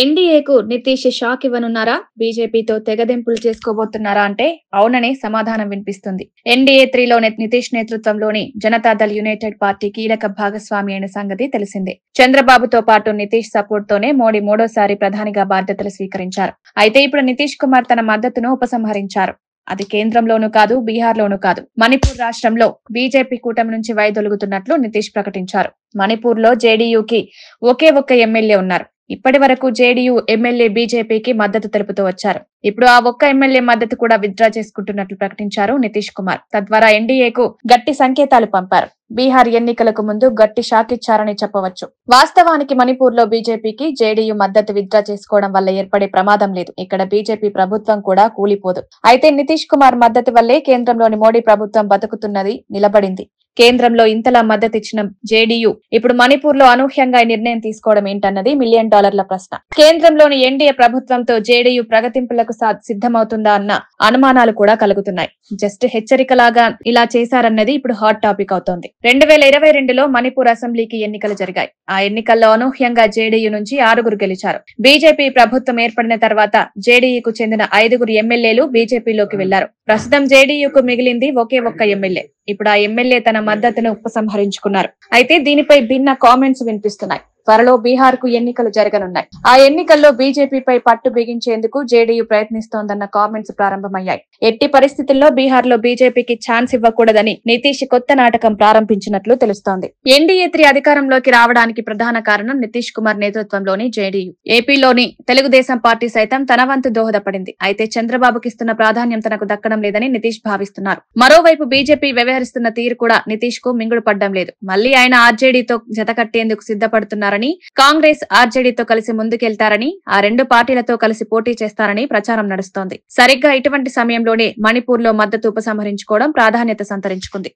ఎన్డీఏకు Nitish shock ఇవ్వనున్నారా? బీజేపీతో తెగదెంపులు చేసుకోబోతున్నారా అంటే అవుననే సమాధానం వినిపిస్తుంది. ఎన్డీఏ 3లో నితీష్ నేతృత్వంలోని జనతాదళ్ యునైటెడ్ పార్టీ కీలక భాగస్వామి అయిన సంగతి తెలిసిందే. చంద్రబాబుతో పాటు నితీష్ సపోర్ట్ తోనే మోడీ మూడోసారి ప్రధానిగా బాధ్యతలు స్వీకరించారు. అయితే ఇప్పుడు నితీష్ కుమార్ తన మద్దతును ఉపసంహరించారు. అది కేంద్రంలోనూ కాదు, బీహార్లోనూ కాదు, మణిపూర్ రాష్ట్రంలో బీజేపీ కూటమి నుంచి వైదొలుగుతున్నట్లు నితీష్ ప్రకటించారు. మణిపూర్లో జేడీయూకి ఒకే ఒక్క ఎమ్మెల్యే ఉన్నారు. ఇప్పటి వరకు జేడీయూ ఎమ్మెల్యే బీజేపీకి మద్దతు తెలుపుతూ వచ్చారు. ఇప్పుడు ఆ ఒక్క ఎమ్మెల్యే మద్దతు కూడా విత్డ్రా చేసుకుంటున్నట్లు ప్రకటించారు నితీష్ కుమార్. తద్వారా ఎన్డీఏకు గట్టి సంకేతాలు పంపారు. బీహార్ ఎన్నికలకు ముందు గట్టి షాక్ ఇచ్చారని చెప్పవచ్చు. వాస్తవానికి మణిపూర్లో బీజేపీకి జేడీయూ మద్దతు విత్డ్రా చేసుకోవడం వల్ల ఏర్పడే ప్రమాదం లేదు. ఇక్కడ బీజేపీ ప్రభుత్వం కూడా కూలిపోదు. అయితే నితీష్ కుమార్ మద్దతు వల్లే కేంద్రంలోని మోడీ ప్రభుత్వం బతుకుతున్నది, నిలబడింది. కేంద్రంలో ఇంతలా మద్దతిచ్చిన జేడీయూ ఇప్పుడు మణిపూర్ లో అనూహ్యంగా ఈ నిర్ణయం తీసుకోవడం ఏంటన్నది $1 మిలియన్ ప్రశ్న. కేంద్రంలోని ఎన్డీఏ ప్రభుత్వంతో జేడీయూ ప్రగతింపులకు సిద్ధమవుతుందా అన్న అనుమానాలు కూడా కలుగుతున్నాయి. జస్ట్ హెచ్చరికలాగా ఇలా చేశారన్నది ఇప్పుడు హాట్ టాపిక్ అవుతోంది. 2022లో మణిపూర్ అసెంబ్లీకి ఎన్నికలు జరిగాయి. ఆ ఎన్నికల్లో అనూహ్యంగా జేడీయూ నుంచి 6 గెలిచారు. బీజేపీ ప్రభుత్వం ఏర్పడిన తర్వాత జేడీయూకు చెందిన 5 ఎమ్మెల్యేలు బీజేపీలోకి వెళ్లారు. ప్రస్తుతం జేడీయూకు మిగిలింది ఒకే ఒక్క ఎమ్మెల్యే. ఇప్పుడు ఆ ఎమ్మెల్యే తన మద్దతును ఉపసంహరించుకున్నారు. అయితే దీనిపై భిన్న కామెంట్స్ వినిపిస్తున్నాయి. త్వరలో బీహార్ కు ఎన్నికలు జరగనున్నాయి. ఆ ఎన్నికల్లో బీజేపీపై పట్టు బిగించేందుకు జేడీయూ ప్రయత్నిస్తోందన్న కామెంట్స్ ప్రారంభమయ్యాయి. ఎట్టి పరిస్థితుల్లో బీహార్ లో బీజేపీకి ఛాన్స్ ఇవ్వకూడదని నితీష్ కొత్త నాటకం ప్రారంభించినట్లు తెలుస్తోంది. ఎన్డీఏ 3 అధికారంలోకి రావడానికి ప్రధాన కారణం నితీష్ కుమార్ నేతృత్వంలోని జేడీయూ. ఏపీలోని తెలుగుదేశం పార్టీ సైతం తన వంతు దోహదపడింది. అయితే చంద్రబాబుకిస్తున్న ప్రాధాన్యం తనకు దక్కడం లేదని నితీష్ భావిస్తున్నారు. మరోవైపు బీజేపీ వ్యవహరిస్తున్న తీరు కూడా నితీష్ కు మింగుడు పడ్డం లేదు. మళ్లీ ఆయన ఆర్జేడీతో జతకట్టేందుకు సిద్ధపడుతున్నారు. కాంగ్రెస్ ఆర్జేడీతో కలిసి ముందుకెళ్తారని, ఆ 2 పార్టీలతో కలిసి పోటీ చేస్తారని ప్రచారం నడుస్తోంది. సరిగ్గా ఇటువంటి సమయంలోనే మణిపూర్ లో మద్దతు ఉపసంహరించుకోవడం ప్రాధాన్యత సంతరించుకుంది.